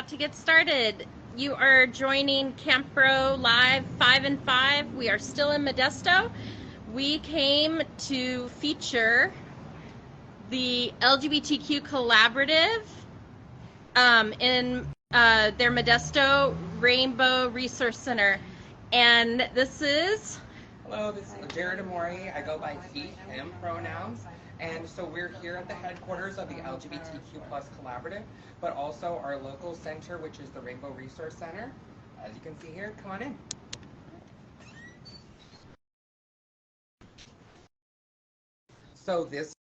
about to get started. You are joining CAMHPRO Live 5 and 5. We are still in Modesto. We came to feature the LGBTQ Collaborative in their Modesto Rainbow Resource Center. And this is... Hello, this is Jared Amori. I go by he, him pronouns. And so we're here at the headquarters of the LGBTQ Plus Collaborative, but also our local center, which is the Rainbow Resource Center. As you can see here, come on in. So this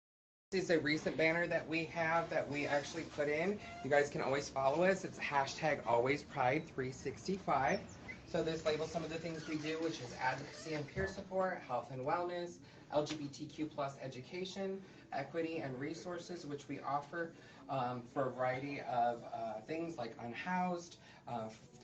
is a recent banner that we have that we actually put in. You guys can always follow us. It's hashtag AlwaysPride365. So this labels some of the things we do, which is advocacy and peer support, health and wellness, LGBTQ plus education, equity and resources, which we offer for a variety of things like unhoused,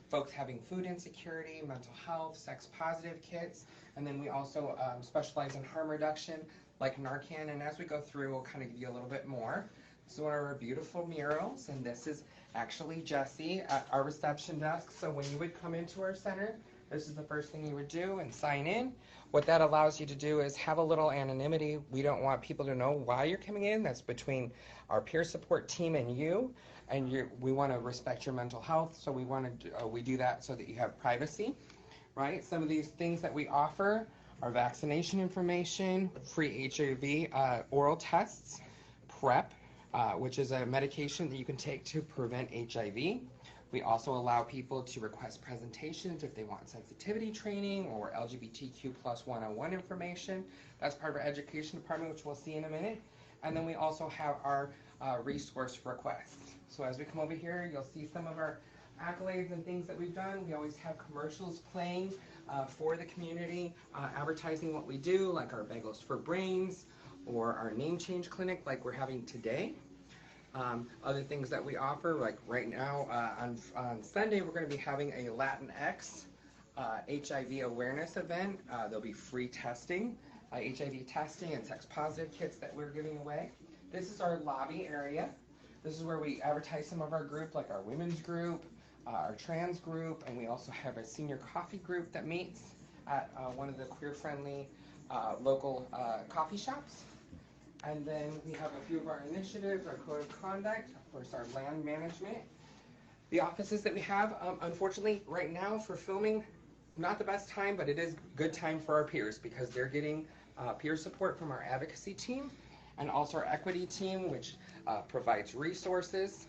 folks having food insecurity, mental health, sex positive kits, and then we also specialize in harm reduction like Narcan, and as we go through, we'll kind of give you a little bit more. This is one of our beautiful murals, and this is actually Jesse at our reception desk. So when you would come into our center, this is the first thing you would do and sign in. What that allows you to do is have a little anonymity. We don't want people to know why you're coming in. That's between our peer support team and you. And we want to respect your mental health, so we do that so that you have privacy, right? Some of these things that we offer are vaccination information, free HIV oral tests, PrEP, which is a medication that you can take to prevent HIV. We also allow people to request presentations if they want sensitivity training or LGBTQ plus 101 information. That's part of our education department, which we'll see in a minute. And then we also have our resource requests. So as we come over here, you'll see some of our accolades and things that we've done. We always have commercials playing for the community, advertising what we do, like our Bagels for Brains or our name change clinic like we're having today. Other things that we offer, like right now on Sunday, we're going to be having a Latinx HIV awareness event. There'll be free testing, HIV testing and sex positive kits that we're giving away. This is our lobby area. This is where we advertise some of our group, like our women's group, our trans group, and we also have a senior coffee group that meets at one of the queer-friendly local coffee shops. And then we have a few of our initiatives, our code of conduct, of course our land management. The offices that we have, unfortunately, right now for filming, not the best time, but it is good time for our peers because they're getting peer support from our advocacy team and also our equity team, which provides resources.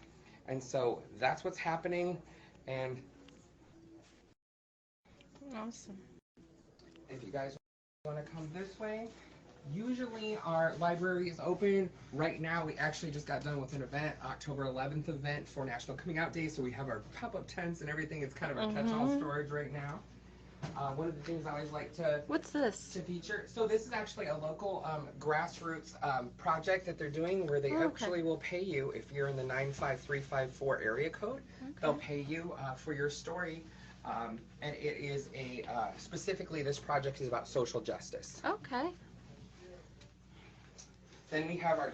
And so that's what's happening. And Awesome. If you guys want to come this way, usually our library is open. Right now we actually just got done with an event, October 11th event for National Coming Out Day, so we have our pop-up tents and everything. It's kind of a catch-all storage right now. One of the things I always like to feature, so this is actually a local grassroots project that they're doing where they actually will pay you if you're in the 95354 area code. They'll pay you for your story. And it is specifically this project is about social justice. Okay. Then we have our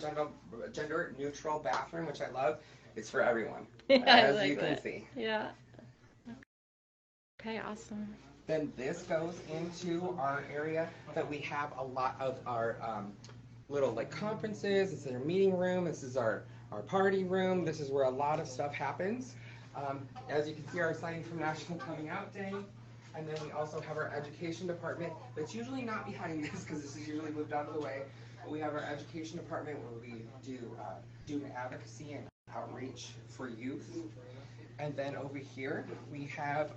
gender neutral bathroom, which I love. It's for everyone, Yeah, as you can see. Yeah. Okay, awesome. Then this goes into our area that we have a lot of our little like conferences. This is our meeting room. This is our party room. This is where a lot of stuff happens. As you can see, our signing from National Coming Out Day. And then we also have our education department that's usually not behind this because this is usually moved out of the way. But we have our education department where we do advocacy and outreach for youth. And then over here we have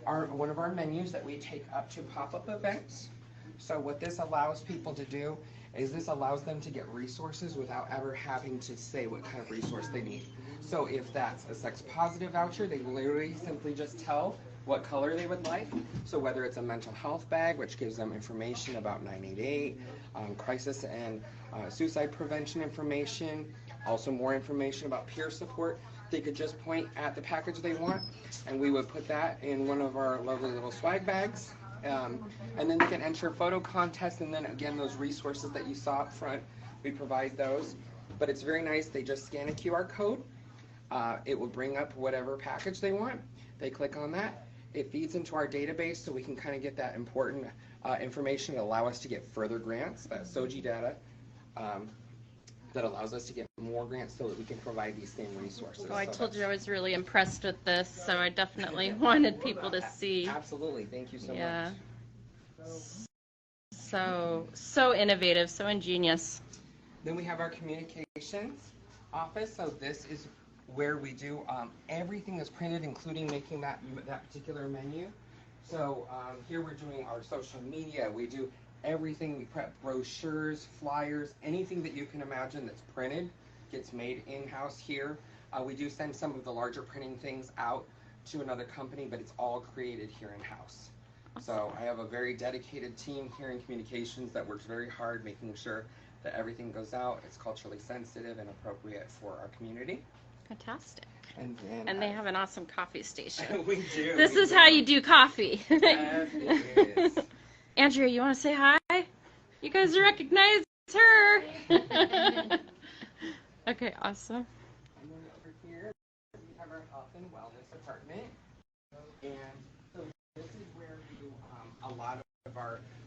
one of our menus that we take up to pop-up events. So what this allows people to do is this allows them to get resources without ever having to say what kind of resource they need. So if that's a sex positive voucher, they literally simply just tell what color they would like. So whether it's a mental health bag, which gives them information about 988, crisis and suicide prevention information, also more information about peer support, they could just point at the package they want, and we would put that in one of our lovely little swag bags. And then they can enter a photo contest, and then again, those resources that you saw up front, we provide those. But it's very nice. They just scan a QR code. It will bring up whatever package they want. They click on that. It feeds into our database so we can kind of get that important information to allow us to get further grants, that SOGI data that allows us to get more grants so that we can provide these same resources. Oh, I told you I was really impressed with this, so I definitely wanted people to see. Absolutely. Thank you so Yeah. much. So innovative, so ingenious. Then we have our communications office. So this is where we do everything is printed, including making that particular menu. So here we're doing our social media. We do everything. We prep brochures, flyers, anything that you can imagine that's printed gets made in-house here. We do send some of the larger printing things out to another company, but it's all created here in-house. So I have a very dedicated team here in communications that works very hard making sure that everything goes out, it's culturally sensitive and appropriate for our community. Fantastic. And they have an awesome coffee station. We do. This is how you do coffee. Yes, it is. Andrea, you want to say hi? You guys recognize her. Okay, awesome. And then over here, we have our health and wellness department. And so this is where we do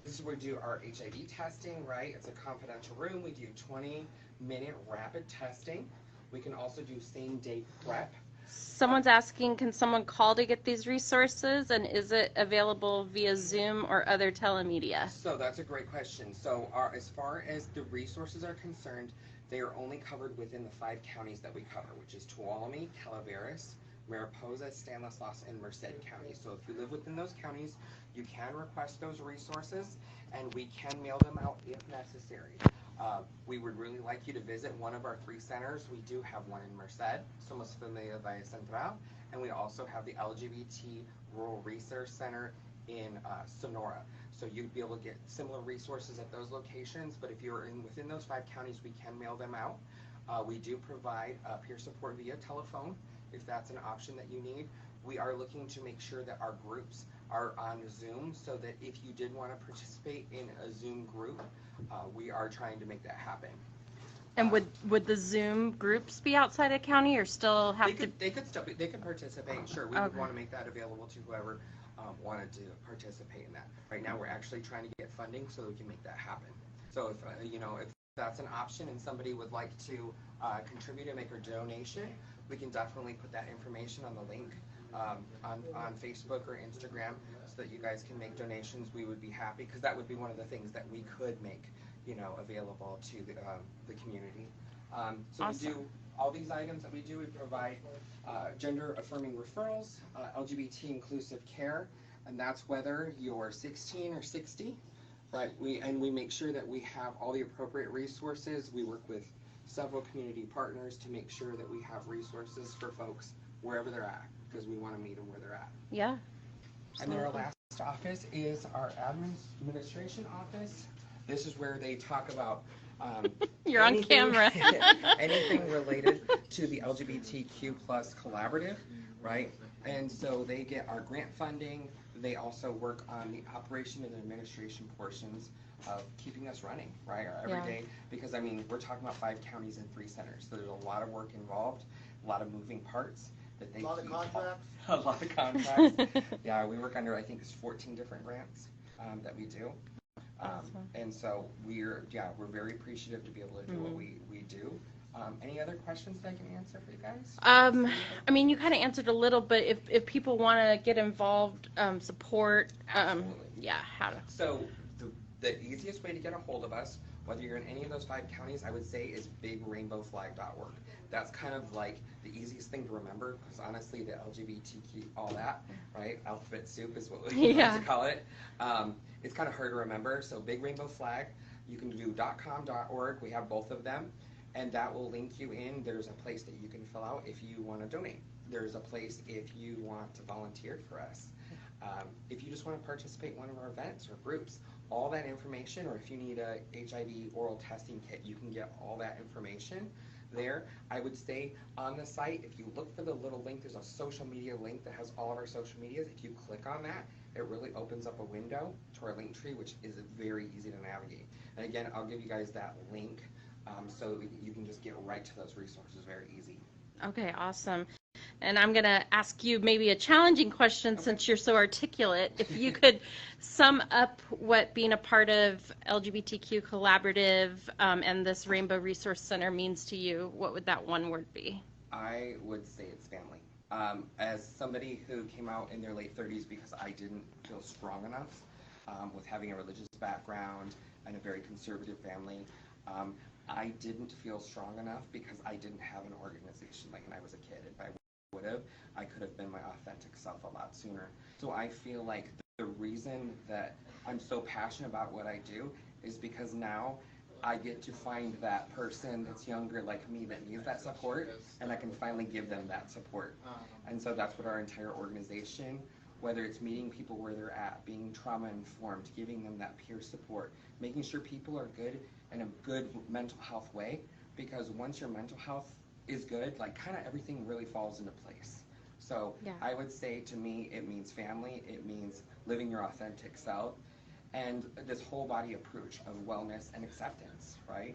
this is where we do our HIV testing, right? It's a confidential room. We do 20-minute rapid testing. We can also do same-day prep. Someone's asking, can someone call to get these resources, and is it available via Zoom or other telemedia? So that's a great question. So as far as the resources are concerned, they are only covered within the 5 counties that we cover, which is Tuolumne, Calaveras, Mariposa, Stanislaus, and Merced counties. So if you live within those counties, you can request those resources, and we can mail them out if necessary. We would really like you to visit one of our 3 centers. We do have one in Merced, Somos Familia Valle Central, and we also have the LGBT Rural Research Center in Sonora. So you'd be able to get similar resources at those locations, but if you're within those 5 counties, we can mail them out. We do provide peer support via telephone, if that's an option that you need. We are looking to make sure that our groups are on Zoom, so that if you did want to participate in a Zoom group, we are trying to make that happen. And would the Zoom groups be outside of county, or still have they could participate, sure. We would want to make that available to whoever wanted to participate in that. Right now we're actually trying to get funding so that we can make that happen. So if if that's an option and somebody would like to contribute and make a donation, we can definitely put that information on the link on Facebook or Instagram so that you guys can make donations. We would be happy, because that would be one of the things that we could make available to the community. So awesome. We do all these items that we do. We provide gender affirming referrals, LGBT inclusive care, and that's whether you're 16 or 60. Right, we make sure that we have all the appropriate resources. We work with several community partners to make sure that we have resources for folks wherever they're at, because we want to meet them where they're at. Yeah. And then our last office is our administration office. This is where they talk about you're on camera. anything related to the LGBTQ plus collaborative, right? And so they get our grant funding. They also work on the operation and administration portions of keeping us running, right, every day. Because, I mean, we're talking about 5 counties and 3 centers. So there's a lot of work involved, a lot of moving parts that they keep. A lot of contracts? A lot of contracts. Yeah, we work under, I think, it's 14 different grants that we do. Awesome. And so we're very appreciative to be able to do what we do. Any other questions that I can answer for you guys? I mean, you kind of answered a little, but if people want to get involved, support, yeah, how to? So the easiest way to get a hold of us, whether you're in any of those 5 counties, I would say is bigrainbowflag.org. That's kind of like the easiest thing to remember, because honestly, the LGBTQ, all that, right? Alphabet soup is what we like to call it. It's kind of hard to remember. So Big Rainbow Flag, you can do .com.org. We have both of them, and that will link you in. There's a place that you can fill out if you want to donate. There's a place if you want to volunteer for us. If you just want to participate in one of our events or groups, all that information, or if you need a HIV oral testing kit, you can get all that information there. I would say on the site, if you look for the little link, there's a social media link that has all of our social medias. If you click on that, it really opens up a window to our link tree, which is very easy to navigate. And again, I'll give you guys that link so you can just get right to those resources very easy. Okay, awesome. And I'm going to ask you maybe a challenging question since you're so articulate. If you could sum up what being a part of LGBTQ Collaborative and this Rainbow Resource Center means to you, what would that one word be? I would say it's family. As somebody who came out in their late 30s because I didn't feel strong enough with having a religious background and a very conservative family, I didn't feel strong enough because I didn't have an organization like when I was a kid. If I would have, I could have been my authentic self a lot sooner. So I feel like the reason that I'm so passionate about what I do is because now I get to find that person that's younger like me that needs that support, and I can finally give them that support. And so that's what our entire organization, whether it's meeting people where they're at, being trauma informed, giving them that peer support, making sure people are good in a good mental health way, because once your mental health is good, like kind of everything really falls into place. So Yeah. I would say to me, it means family, it means living your authentic self, and this whole body approach of wellness and acceptance, right?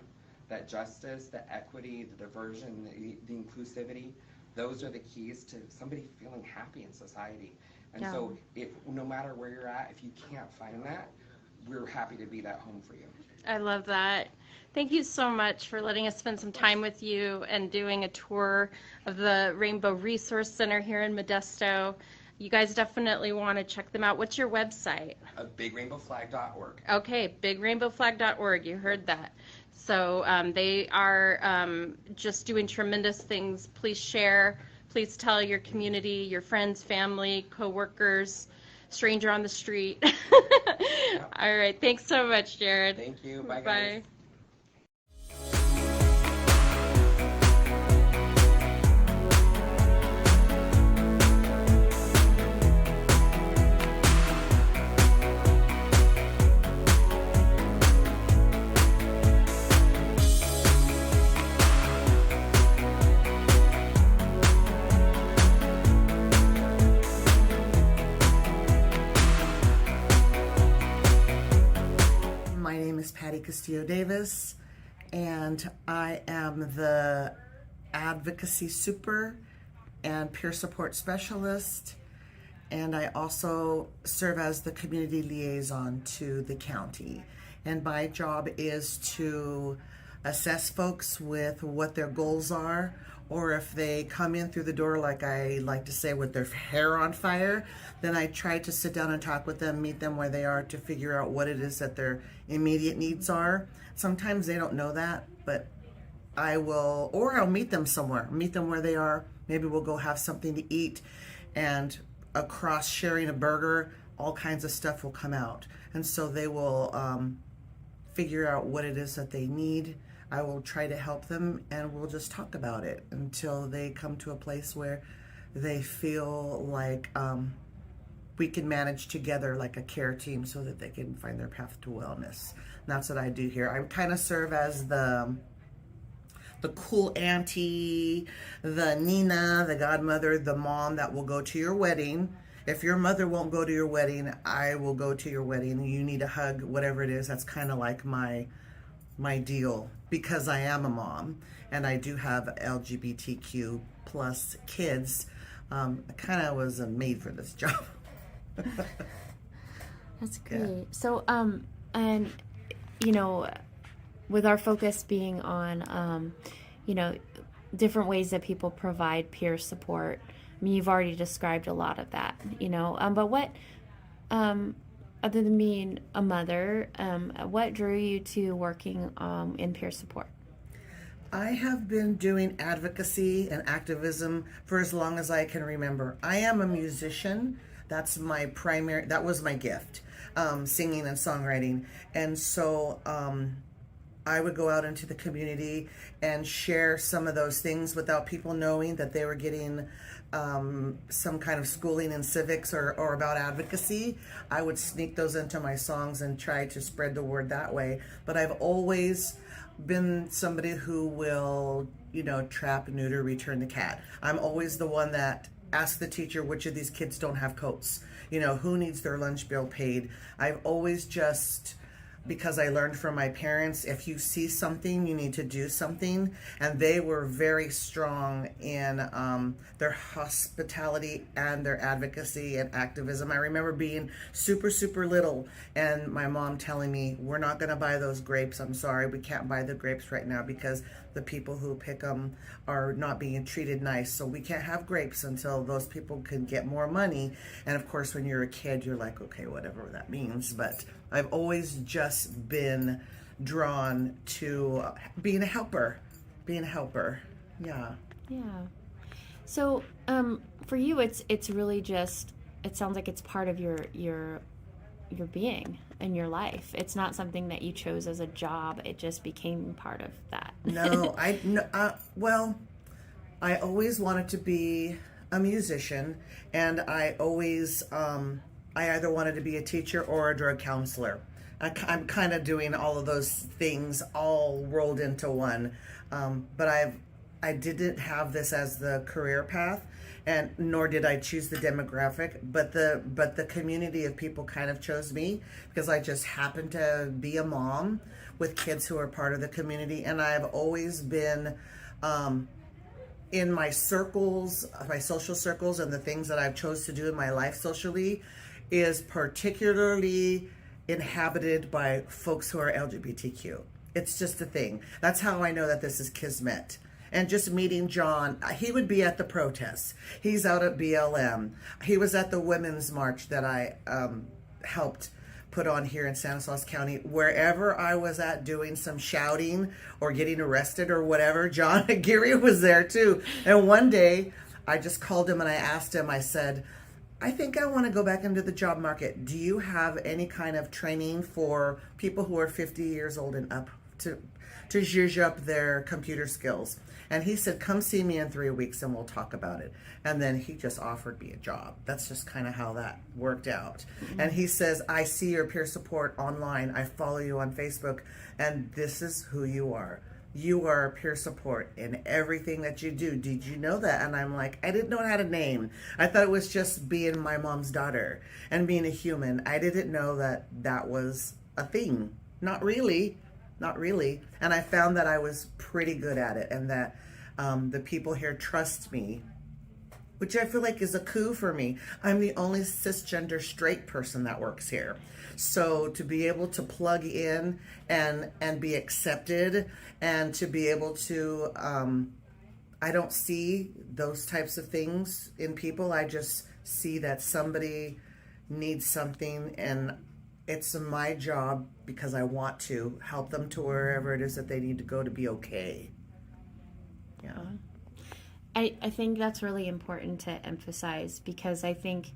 That justice, the equity, the diversion, the inclusivity, those are the keys to somebody feeling happy in society. And Yeah. so if no matter where you're at, if you can't find that, we're happy to be that home for you. I love that. Thank you so much for letting us spend some time with you and doing a tour of the Rainbow Resource Center here in Modesto. You guys definitely want to check them out. What's your website? BigRainbowFlag.org. Okay, bigrainbowflag.org. You heard that. So they are just doing tremendous things. Please share. Please tell your community, your friends, family, coworkers, stranger on the street. All right. Thanks so much, Jared. Thank you. Bye, Bye. guys. My name is Patty Castillo-Davis, and I am the advocacy super and peer support specialist, and I also serve as the community liaison to the county. And my job is to assess folks with what their goals are, or if they come in through the door, like I like to say, with their hair on fire, then I try to sit down and talk with them, meet them where they are to figure out what it is that their immediate needs are. Sometimes they don't know that, but I will, or I'll meet them somewhere, meet them where they are. Maybe we'll go have something to eat, and across sharing a burger, all kinds of stuff will come out. And so they will figure out what it is that they need. I will try to help them, and we'll just talk about it until they come to a place where they feel like we can manage together like a care team so that they can find their path to wellness. And that's what I do here. I kind of serve as the cool auntie, the Nina, the godmother, the mom that will go to your wedding. If your mother won't go to your wedding, I will go to your wedding. You need a hug, whatever it is. That's kind of like my deal, because I am a mom and I do have LGBTQ plus kids. I kind of was made for this job. That's great. Yeah. So, and with our focus being on, different ways that people provide peer support. I mean, you've already described a lot of that, but what, other than being a mother, what drew you to working in peer support? I have been doing advocacy and activism for as long as I can remember. I am a musician. That was my gift, singing and songwriting. And so I would go out into the community and share some of those things without people knowing that they were getting some kind of schooling in civics or about advocacy. I would sneak those into my songs and try to spread the word that way. But I've always been somebody who will, trap, neuter, return the cat. I'm always the one that asks the teacher which of these kids don't have coats, who needs their lunch bill paid. I've always just because I learned from my parents, if you see something, you need to do something. And they were very strong in their hospitality and their advocacy and activism. I remember being super, super little and my mom telling me, we're not going to buy those grapes. I'm sorry, we can't buy the grapes right now because the people who pick them are not being treated nice. So we can't have grapes until those people can get more money. And of course, when you're a kid, you're like, okay, whatever that means. But I've always just been drawn to being a helper. Yeah. Yeah. So, for you, it's really just, it sounds like it's part of your being in your life. It's not something that you chose as a job. It just became part of that. No, well, I always wanted to be a musician, and I always, I either wanted to be a teacher or a drug counselor. I'm kind of doing all of those things all rolled into one. But I didn't have this as the career path, and nor did I choose the demographic, but the community of people kind of chose me because I just happened to be a mom with kids who are part of the community. And I've always been, in my circles, my social circles, and the things that I've chose to do in my life socially is particularly inhabited by folks who are LGBTQ. It's just a thing. That's how I know that this is Kismet. And just meeting John, he would be at the protests. He's out at BLM. He was at the Women's March that I helped put on here in Stanislaus County. Wherever I was at doing some shouting or getting arrested or whatever, John Aguirre was there too. And one day I just called him and I asked him, I said, I think I want to go back into the job market. Do you have any kind of training for people who are 50 years old and up to zhuzh up their computer skills? And he said, come see me in 3 weeks and we'll talk about it. And then he just offered me a job. That's just kind of how that worked out. Mm-hmm. And he says, I see your peer support online. I follow you on Facebook. And this is who you are. You are peer support in everything that you do. Did you know that? And I'm like, I didn't know it had a name. I thought it was just being my mom's daughter and being a human. I didn't know that that was a thing. Not really. And I found that I was pretty good at it, and that the people here trust me, which I feel like is a coup for me. I'm the only cisgender straight person that works here. So to be able to plug in and be accepted, and to be able to, I don't see those types of things in people. I just see that somebody needs something, and it's my job, because I want to help them to wherever it is that they need to go to be okay. Yeah. I think that's really important to emphasize, because I think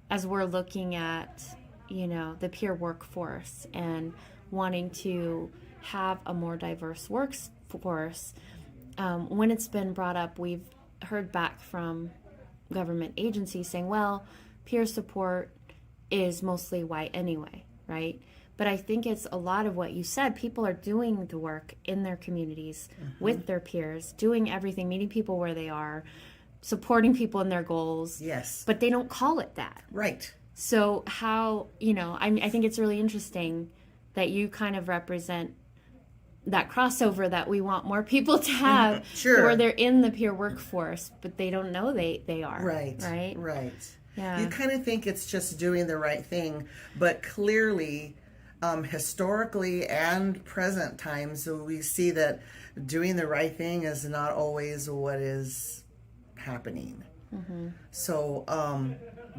as we're looking at, the peer workforce and wanting to have a more diverse workforce, when it's been brought up, we've heard back from government agencies saying, well, peer support is mostly white anyway, right? But I think it's a lot of what you said. People are doing the work in their communities, mm-hmm. with their peers, doing everything, meeting people where they are, supporting people in their goals. Yes. But they don't call it that. Right. So how, I think it's really interesting that you kind of represent that crossover that we want more people to have. Sure. Where they're in the peer workforce, but they don't know they are. Right. Right. Right. Yeah. You kind of think it's just doing the right thing, but clearly, historically and present times, we see that doing the right thing is not always what is happening. Mm-hmm. So,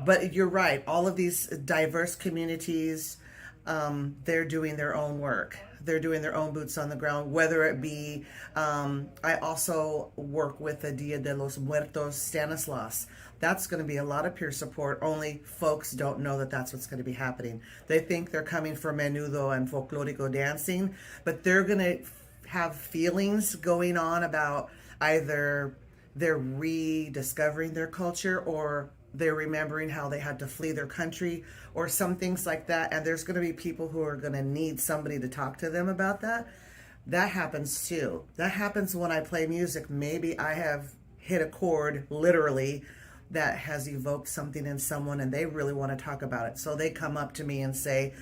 but you're right. All of these diverse communities, they're doing their own work. They're doing their own boots on the ground, whether it be, I also work with the Dia de los Muertos Stanislaus. That's going to be a lot of peer support, only folks don't know that that's what's going to be happening. They think they're coming for menudo and folklorico dancing, but they're going to have feelings going on about either they're rediscovering their culture, or they're remembering how they had to flee their country, or some things like that. And there's going to be people who are going to need somebody to talk to them about that. That happens too. That happens when I play music. Maybe I have hit a chord, literally, that has evoked something in someone and they really want to talk about it. So they come up to me and say,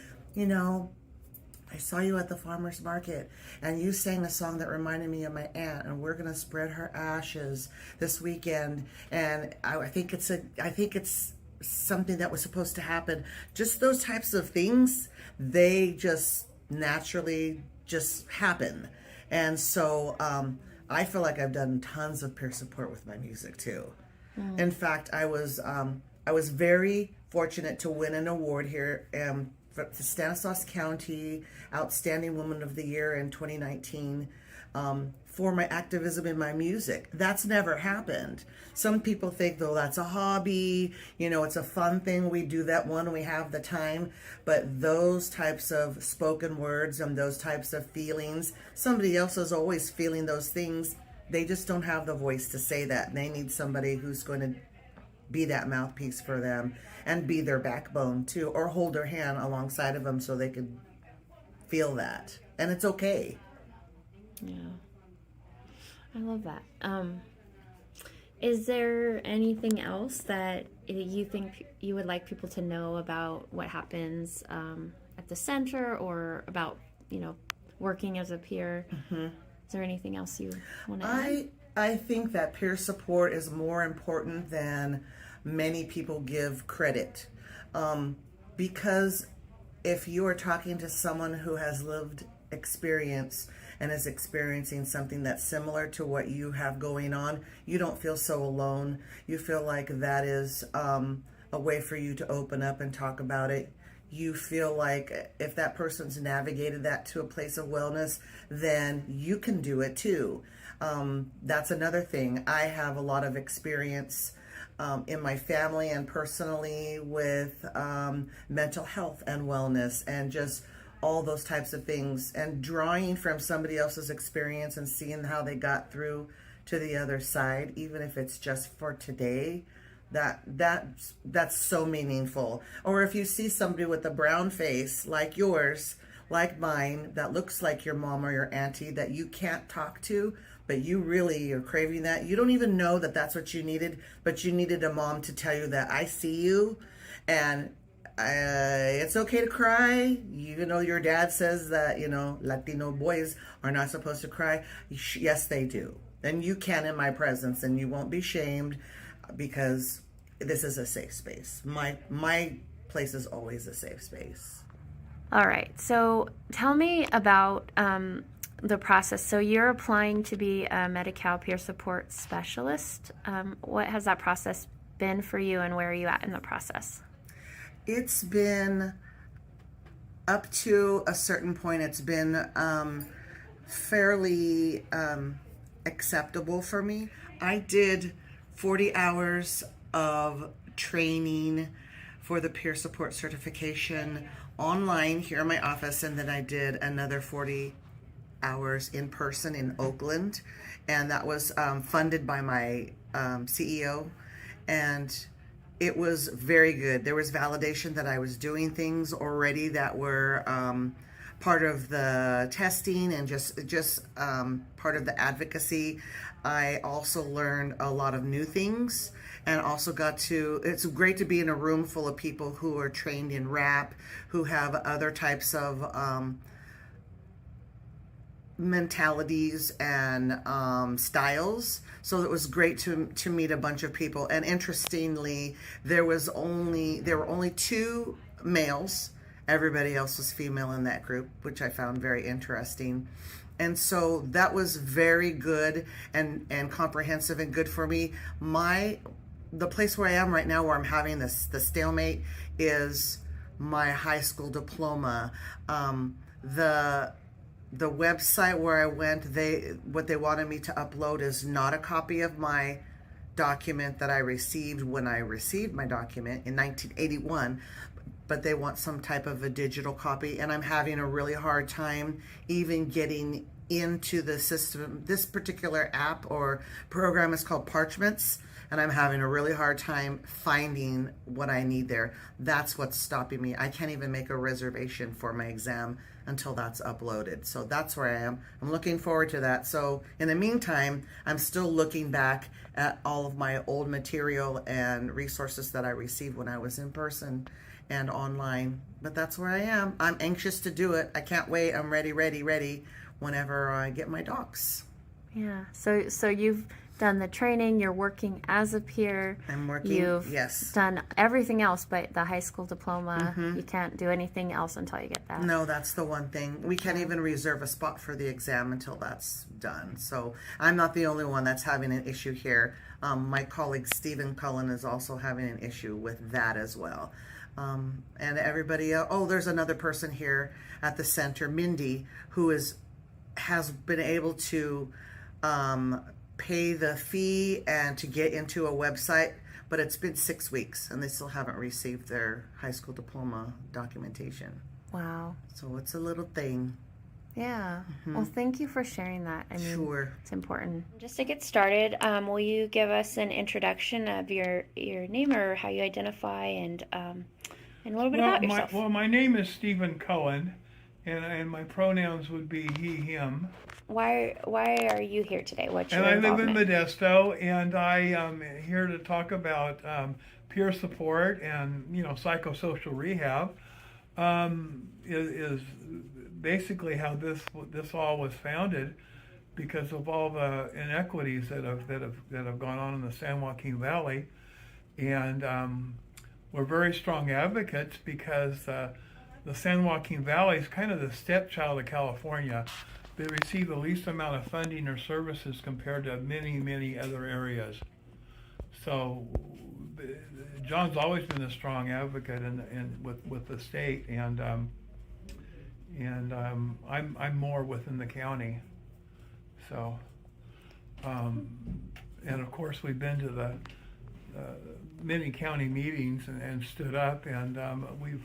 I saw you at the farmer's market and you sang a song that reminded me of my aunt, and we're gonna spread her ashes this weekend. And I think it's something that was supposed to happen. Just those types of things, they just naturally just happen. And so I feel like I've done tons of peer support with my music too. In fact, I was very fortunate to win an award here for the Stanislaus County Outstanding Woman of the Year in 2019 for my activism in my music. That's never happened. Some people think, though, that's a hobby, it's a fun thing. We do that when we have the time. But those types of spoken words and those types of feelings, somebody else is always feeling those things. They just don't have the voice to say that. They need somebody who's going to be that mouthpiece for them and be their backbone too, or hold their hand alongside of them so they could feel that. And it's okay. Yeah. I love that. Is there anything else that you think you would like people to know about what happens at the center, or about, working as a peer? Mm-hmm. Is there anything else you want to add? I think that peer support is more important than many people give credit. Because if you are talking to someone who has lived experience and is experiencing something that's similar to what you have going on, you don't feel so alone. You feel like that is a way for you to open up and talk about it. You feel like if that person's navigated that to a place of wellness, then you can do it too. That's another thing. I have a lot of experience in my family and personally with mental health and wellness and just all those types of things, and drawing from somebody else's experience and seeing how they got through to the other side, even if it's just for today. That's so meaningful. Or if you see somebody with a brown face like yours, like mine, that looks like your mom or your auntie that you can't talk to, but you really are craving that. You don't even know that that's what you needed, but you needed a mom to tell you that I see you, and it's okay to cry. Even though your dad says that, Latino boys are not supposed to cry. Yes, they do. And you can in my presence, and you won't be shamed, because this is a safe space. My place is always a safe space. All right. So tell me about the process. So you're applying to be a Medi-Cal peer support specialist. What has that process been for you, and where are you at in the process? It's been, up to a certain point, it's been fairly acceptable for me. I did 40 hours of training for the peer support certification online here in my office, and then I did another 40 hours in person in Oakland, and that was funded by my CEO, and it was very good. There was validation that I was doing things already that were part of the testing and just part of the advocacy. I also learned a lot of new things, and also it's great to be in a room full of people who are trained in rap, who have other types of mentalities and styles. So it was great to meet a bunch of people. And interestingly, there were only 2 males. Everybody else was female in that group, which I found very interesting. And so that was very good and comprehensive and good for me. The place where I am right now, where I'm having the stalemate, is my high school diploma. The website where I went, what they wanted me to upload is not a copy of my document that I received when I received my document in 1981, but they want some type of a digital copy, and I'm having a really hard time even getting into the system. This particular app or program is called Parchments, and I'm having a really hard time finding what I need there. That's what's stopping me. I can't even make a reservation for my exam until that's uploaded. So that's where I am. I'm looking forward to that. So in the meantime, I'm still looking back at all of my old material and resources that I received when I was in person and online, but that's where I am. I'm anxious to do it. I can't wait. I'm ready whenever I get my docs. Yeah. So you've done the training, you're working as a peer. I'm working, You've yes. done everything else but the high school diploma. You can't do anything else until you get that. No, that's the one thing. We can't even reserve a spot for the exam until that's done. So I'm not the only one that's having an issue here. My colleague Stephen Cullen is also having an issue with that as well. And everybody else, there's another person here at the center, Mindy, who has been able to pay the fee and to get into a website, but it's been 6 weeks and they still haven't received their high school diploma documentation. Wow. So it's a little thing. Yeah. Well, thank you for sharing that. I mean, Sure. it's important. Just to get started, will you give us an introduction of your name or how you identify and a little bit about yourself? My name is Stephen Cullen, and my pronouns would be he, him. Why are you here today? What's your And I live in involvement? Modesto, and I am here to talk about peer support and psychosocial rehab. Is basically how this all was founded, because of all the inequities that have gone on in the San Joaquin Valley, and we're very strong advocates because the San Joaquin Valley is kind of the stepchild of California. They receive the least amount of funding or services compared to many other areas. So John's always been a strong advocate with the state, and I'm more within the county. So and of course we've been to the many county meetings and stood up, and we've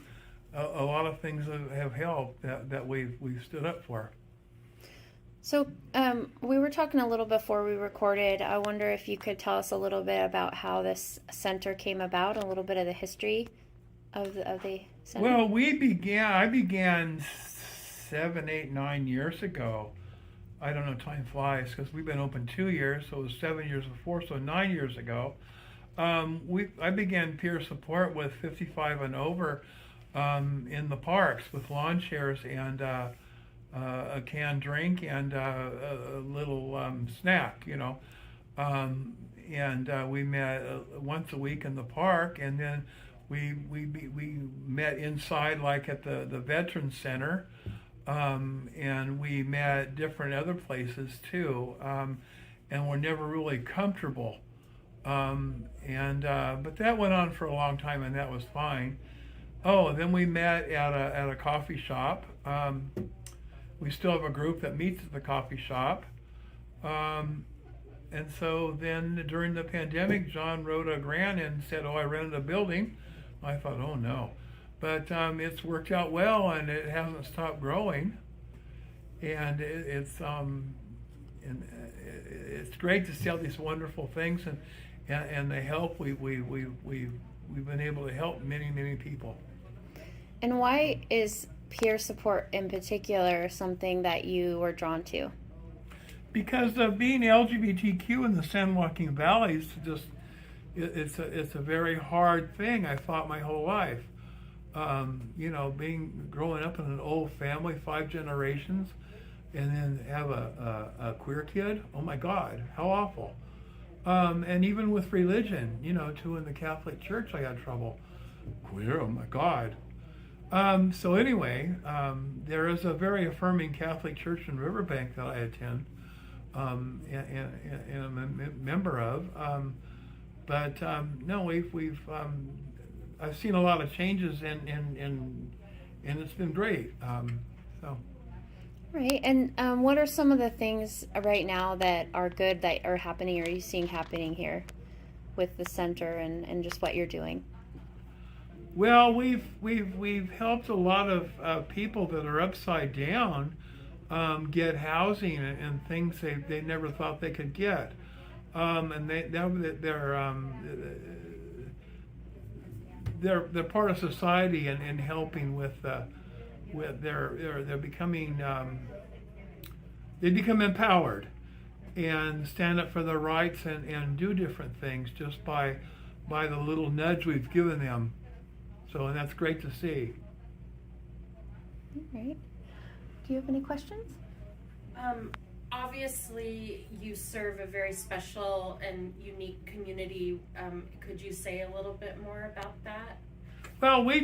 a lot of things have helped that we've stood up for. So we were talking a little before we recorded. I wonder if you could tell us a little bit about how this center came about, a little bit of the history of the center. Well, I began 7, 8, 9 years ago. I don't know, time flies, because we've been open 2 years, so it was 7 years before, so 9 years ago. I began peer support with 55 and over in the parks with lawn chairs and a canned drink and a little snack, and we met once a week in the park, and then we met inside, like at the Veterans Center, and we met different other places too, and we're never really comfortable, but that went on for a long time, and that was fine. Then we met at a coffee shop. We still have a group that meets at the coffee shop. And so then during the pandemic, John wrote a grant and said, I rented a building. I thought, oh no. But it's worked out well, and it hasn't stopped growing. And it's great to see all these wonderful things, and the help we've been able to help many people. And why is peer support in particular something that you were drawn to? Because of being LGBTQ in the San Joaquin Valley, it's a very hard thing. I thought my whole life, growing up in an old family, 5 generations, and then have a queer kid. Oh my God, how awful! And even with religion, too, in the Catholic Church, I had trouble. Queer, oh my God. So anyway, there is a very affirming Catholic church in Riverbank that I attend, and I'm a member of. No, we've I've seen a lot of changes, and it's been great. Right. And what are some of the things right now that are good that are happening, or are you seeing happening here with the center and just what you're doing? Well, we've helped a lot of people that are upside down get housing and things they never thought they could get, and they're part of society and helping with they're becoming they become empowered and stand up for their rights and do different things just by the little nudge we've given them. So, and that's great to see. All right. Do you have any questions? Obviously, you serve a very special and unique community. Could you say a little bit more about that? Well, we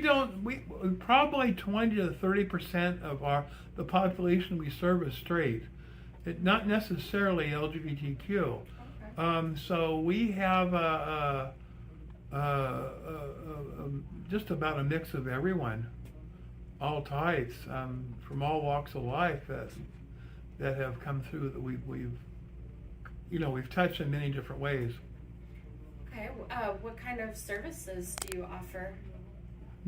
probably 20 to 30% of the population we serve is straight. Not necessarily LGBTQ. Okay. So we have just about a mix of everyone, all types, from all walks of life that have come through that we've touched in many different ways. Okay. What kind of services do you offer?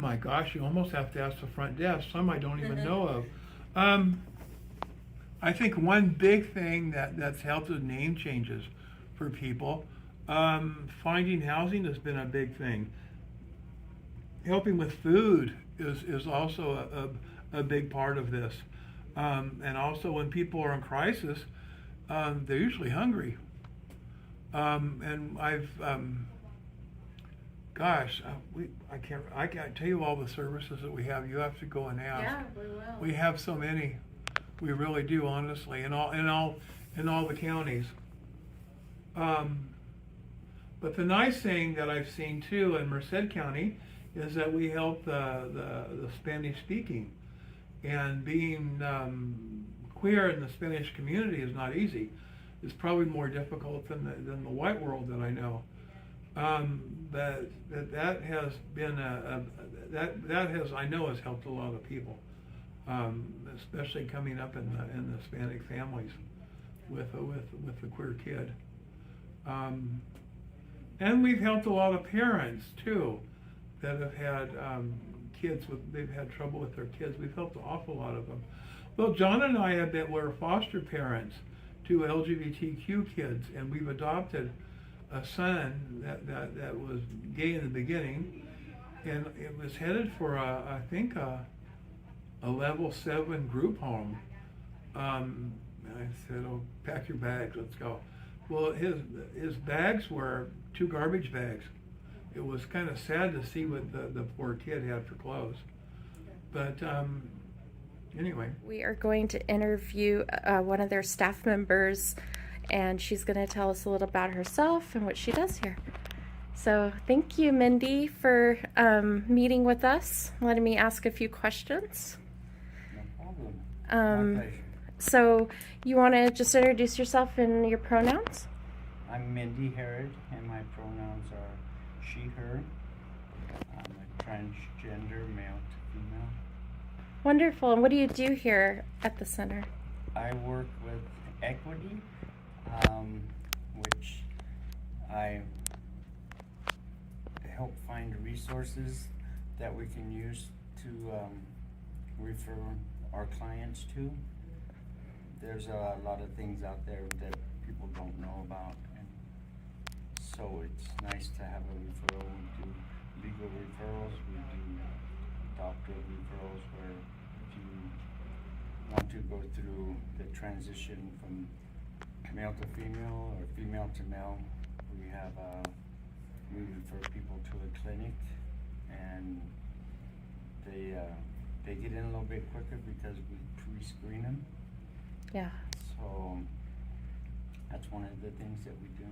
My gosh, you almost have to ask the front desk. Some I don't even know of. I think one big thing that's helped with name changes for people. Finding housing has been a big thing. Helping with food is also a big part of this. And also when people are in crisis, they're usually hungry. And I've, I can't tell you all the services that we have. You have to go and ask. Yeah, we will. We have so many. We really do, honestly, in all the counties. But the nice thing that I've seen too in Merced County is that we help the Spanish speaking, and being queer in the Spanish community is not easy. It's probably more difficult than the white world that I know. That has been I know has helped a lot of people, especially coming up in the Hispanic families with the queer kid. And we've helped a lot of parents too that have had kids they've had trouble with their kids. We've helped an awful lot of them. Well, John and I were foster parents to LGBTQ kids, and we've adopted a son that was gay in the beginning, and it was headed for I think a level 7 group home. I said, "Oh, pack your bags, let's go." Well, his bags were 2 garbage bags. It was kind of sad to see what the poor kid had for clothes. But anyway. We are going to interview one of their staff members, and she's going to tell us a little about herself and what she does here. So thank you, Mindy, for meeting with us, letting me ask a few questions. No problem. My pleasure. So you want to just introduce yourself and your pronouns? I'm Mindy Herod, and my pronouns are she, her. I'm a transgender male to female. Wonderful. And what do you do here at the center? I work with equity, which I help find resources that we can use to refer our clients to. There's a lot of things out there that people don't know about, and so it's nice to have a referral. We do legal referrals, we do doctoral referrals, where if you want to go through the transition from male to female or female to male, we refer people to a clinic, and they get in a little bit quicker because we pre-screen them. Yeah. So that's one of the things that we do.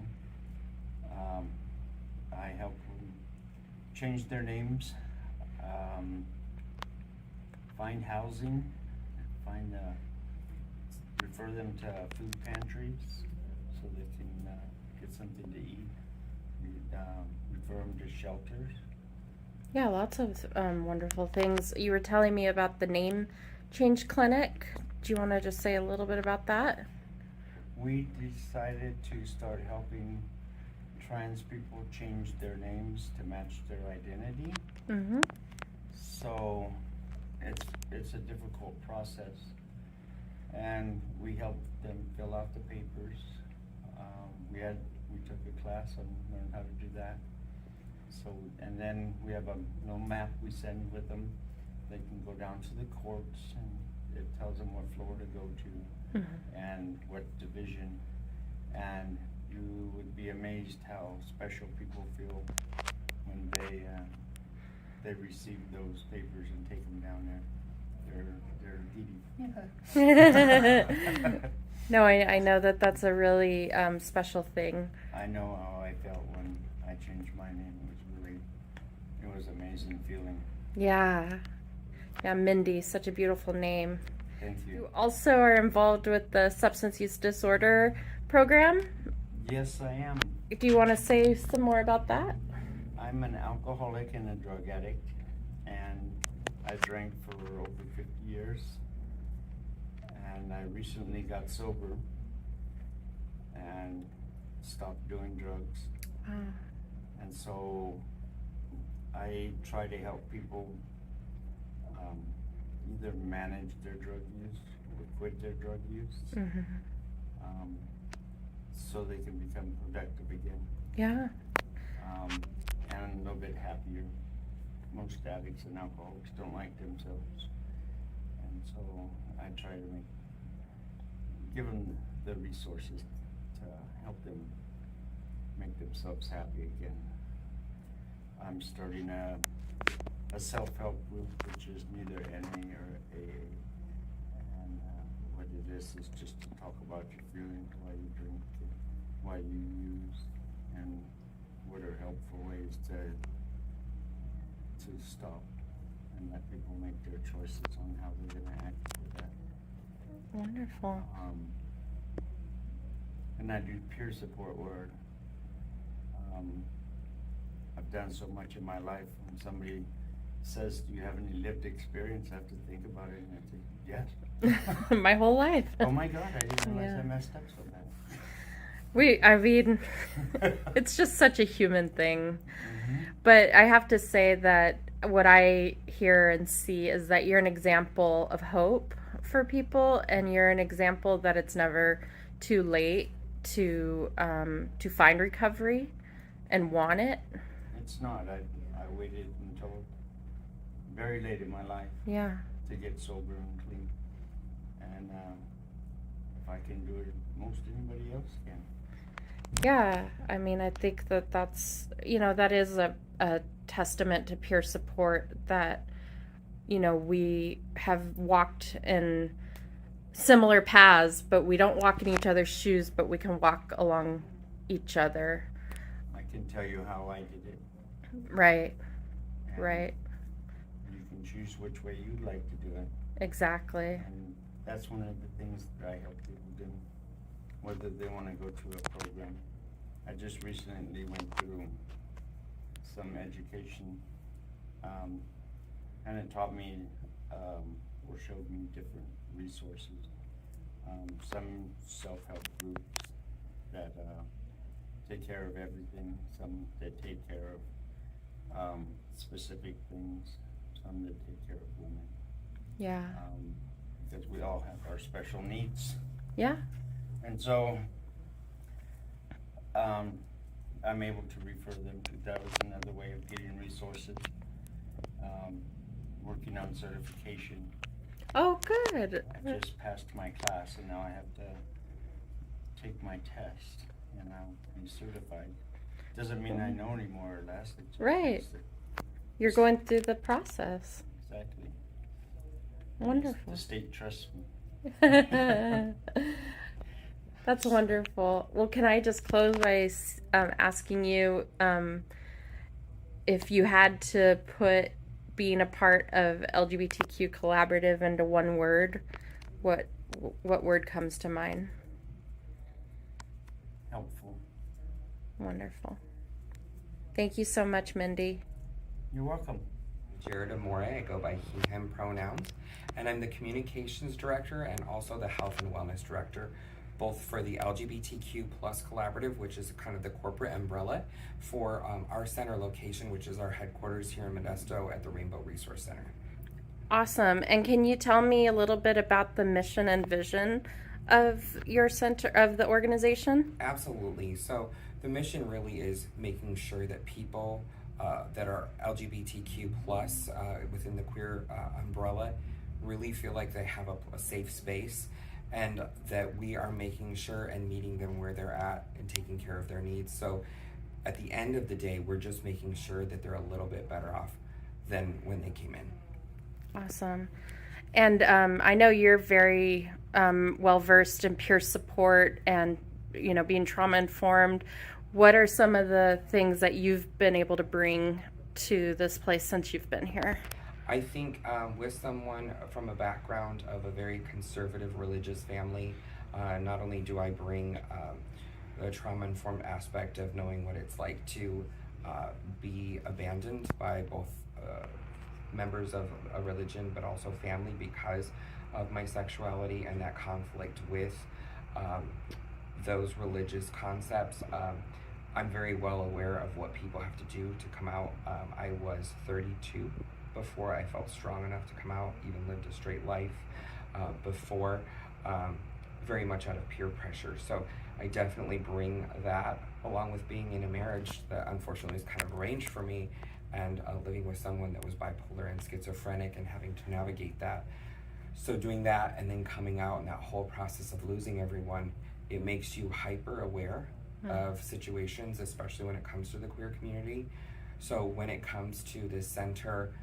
I help them change their names, find housing, refer them to food pantries so they can get something to eat. We refer them to shelters. Yeah, lots of wonderful things. You were telling me about the name change clinic. Do you want to just say a little bit about that? We decided to start helping trans people change their names to match their identity. Mm-hmm. So it's a difficult process, and we helped them fill out the papers. We took a class and learned how to do that. So, and then we have a little map we send with them. They can go down to the courts, and it tells them what floor to go to, and what division. And you would be amazed how special people feel when they receive those papers and take them down there. they're giddy. No, I know that that's a really special thing. I know how I felt when I changed my name. It was amazing feeling. Yeah. Yeah, Mindy, such a beautiful name. Thank You you. also are involved with the substance use disorder program. Yes, I am. Do you want to say some more about that? I'm an alcoholic and a drug addict, and I drank for over 50 years. And I recently got sober and stopped doing drugs. And so I try to help people either manage their drug use or quit their drug use, so they can become productive again. Yeah. And a little bit happier. Most addicts and alcoholics don't like themselves, and so I try to give them the resources to help them make themselves happy again. I'm starting a self-help group, which is neither NA or AA, and what it is just to talk about your feelings, why you drink, why you use, and what are helpful ways to stop, and let people make their choices on how they're going to act with that. Wonderful. And I do peer support where I've done so much in my life. When somebody says, "Do you have any lived experience?" I have to think about it, and I say, "Yes." My whole life. Oh my God, I didn't realize Yeah. I messed up so bad. I mean, it's just such a human thing. But I have to say that what I hear and see is that you're an example of hope for people, and you're an example that it's never too late to find recovery and want it. It's not. I waited until very late in my life Yeah. to get sober and clean. And if I can do it, most anybody else can. Yeah, I mean, I think that that's, that is a testament to peer support that, we have walked in similar paths, but we don't walk in each other's shoes, but we can walk along each other. I can tell you how I did it. Right, And right, you can choose which way you'd like to do it. exactly. And that's one of the things that I help people do, whether they want to go to a program. I just recently went through some education, and it taught me or showed me different resources. Some self-help groups that take care of everything, some that take care of specific things, some that take care of women. Yeah, Because we all have our special needs. yeah, And so I'm able to refer them to, that was another way of getting resources. Working on certification. oh, good. I just passed my class and now I have to take my test and I'll be certified. Doesn't mean I know any more or less. It just Right. means that- You're going through the process. Exactly. Wonderful. The state trusts me. That's wonderful. Well, can I just close by asking you if you had to put being a part of LGBTQ Collaborative into one word, what word comes to mind? Helpful. Wonderful. Thank you so much, Mindy. You're welcome. Jared Amore, I go by he, him pronouns, and I'm the communications director and also the health and wellness director, both for the LGBTQ plus collaborative, which is kind of the corporate umbrella for our center location, which is our headquarters here in Modesto at the Rainbow Resource Center. Awesome. And can you tell me a little bit about the mission and vision of your center, of the organization? Absolutely. So the mission really is making sure that people that are LGBTQ plus within the queer umbrella really feel like they have a safe space, and that we are making sure and meeting them where they're at and taking care of their needs. So at the end of the day, we're just making sure that they're a little bit better off than when they came in. Awesome. And I know you're very well versed in peer support and, you know, being trauma informed. What are some of the things that you've been able to bring to this place since you've been here? I think with someone from a background of a very conservative religious family, not only do I bring the trauma-informed aspect of knowing what it's like to be abandoned by both members of a religion, but also family because of my sexuality and that conflict with those religious concepts. I'm very well aware of what people have to do to come out. I was 32 before I felt strong enough to come out, even lived a straight life before, very much out of peer pressure. So I definitely bring that, along with being in a marriage that unfortunately is kind of arranged for me, and living with someone that was bipolar and schizophrenic and having to navigate that. So doing that and then coming out and that whole process of losing everyone, it makes you hyper aware of situations, especially when it comes to the queer community. So when it comes to this center,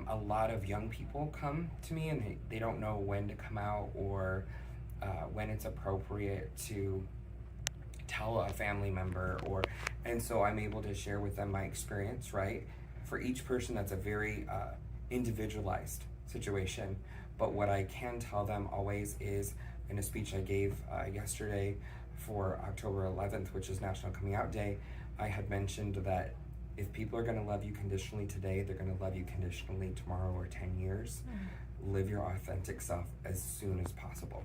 a lot of young people come to me and they don't know when to come out or when it's appropriate to tell a family member, and so I'm able to share with them my experience, right? For each person, that's a very individualized situation, but what I can tell them always is, in a speech I gave yesterday for October 11th, which is National Coming Out Day, I had mentioned that if people are gonna love you conditionally today, they're gonna love you conditionally tomorrow or 10 years. Live your authentic self as soon as possible.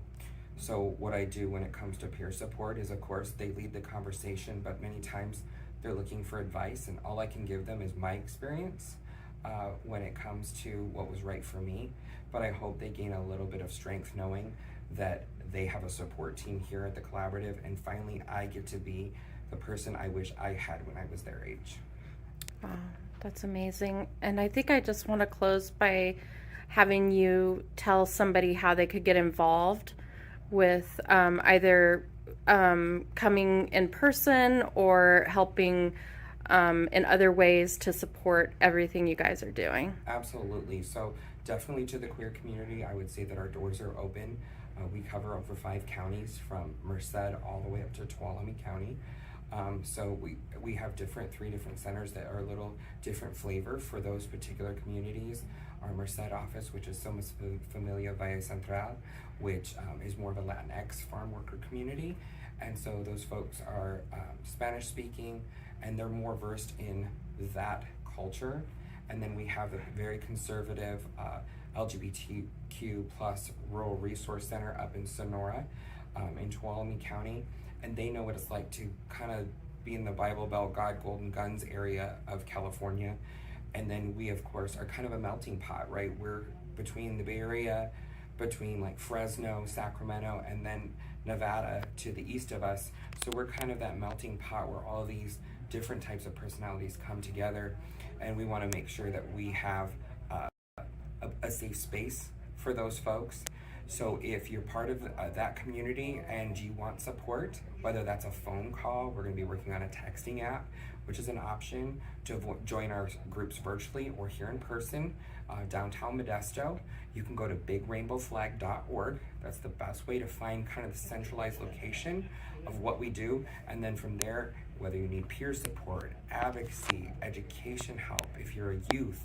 So what I do when it comes to peer support is, of course, they lead the conversation, but many times they're looking for advice, and all I can give them is my experience when it comes to what was right for me. But I hope they gain a little bit of strength knowing that they have a support team here at the Collaborative, and finally I get to be the person I wish I had when I was their age. Wow, that's amazing. And I think I just want to close by having you tell somebody how they could get involved with either coming in person or helping in other ways to support everything you guys are doing. Absolutely. So definitely to the queer community, I would say that our doors are open. We cover over 5 counties from Merced all the way up to Tuolumne County. So we have 3 different centers that are a little different flavor for those particular communities. Our Merced office, which is Somos Familia Valle Central, which is more of a Latinx farm worker community. And so those folks are Spanish speaking, and they're more versed in that culture. And then we have a very conservative LGBTQ plus Rural Resource Center up in Sonora, in Tuolumne County. And they know what it's like to kind of be in the Bible Belt, God Golden Guns area of California. And then we, of course, are kind of a melting pot, right? We're between the Bay Area, between like Fresno, Sacramento, and then Nevada to the east of us. So we're kind of that melting pot where all these different types of personalities come together. And we want to make sure that we have a safe space for those folks. So if you're part of that community and you want support, whether that's a phone call, we're going to be working on a texting app, which is an option to join our groups virtually or here in person, downtown Modesto. You can go to bigrainbowflag.org. That's the best way to find kind of the centralized location of what we do. And then from there, whether you need peer support, advocacy, education help, if you're a youth,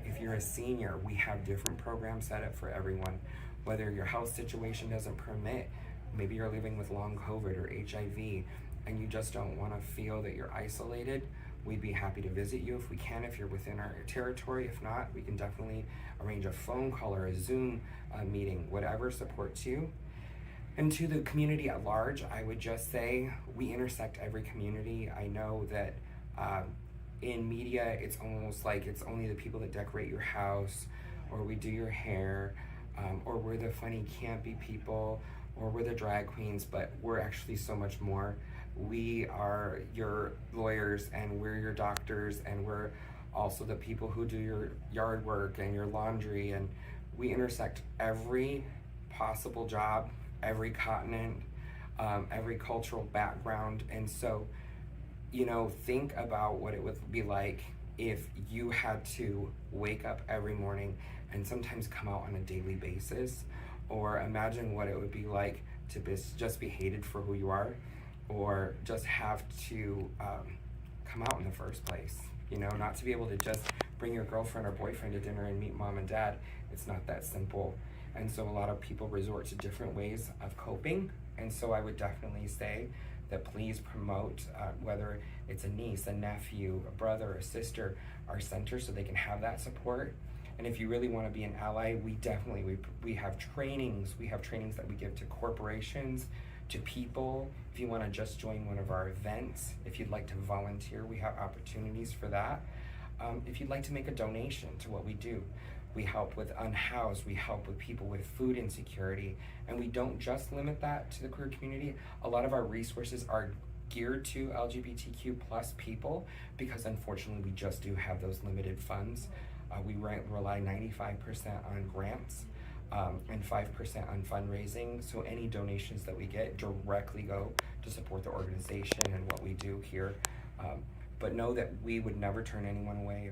if you're a senior, we have different programs set up for everyone. Whether your health situation doesn't permit, maybe you're living with long COVID or HIV, and you just don't want to feel that you're isolated, we'd be happy to visit you if we can, if you're within our territory. If not, we can definitely arrange a phone call or a Zoom meeting, whatever supports you. And to the community at large, I would just say we intersect every community. I know that in media, it's almost like it's only the people that decorate your house, or we do your hair, or we're the funny campy people, or we're the drag queens, but we're actually so much more. We are your lawyers, and we're your doctors, and we're also the people who do your yard work and your laundry, and we intersect every possible job, every continent, every cultural background. And so, you know, think about what it would be like if you had to wake up every morning and sometimes come out on a daily basis. Or imagine what it would be like to just be hated for who you are, or just have to come out in the first place. You know, not to be able to just bring your girlfriend or boyfriend to dinner and meet mom and dad. It's not that simple. And so a lot of people resort to different ways of coping. And so I would definitely say that please promote, whether it's a niece, a nephew, a brother, a sister, our center, so they can have that support. And if you really want to be an ally, we have trainings. We have trainings that we give to corporations, to people. If you want to just join one of our events, if you'd like to volunteer, we have opportunities for that. If you'd like to make a donation to what we do, we help with unhoused, we help with people with food insecurity, and we don't just limit that to the queer community. A lot of our resources are geared to LGBTQ plus people, because unfortunately we just do have those limited funds. We rely 95% on grants and 5% on fundraising, so any donations that we get directly go to support the organization and what we do here. But know that we would never turn anyone away.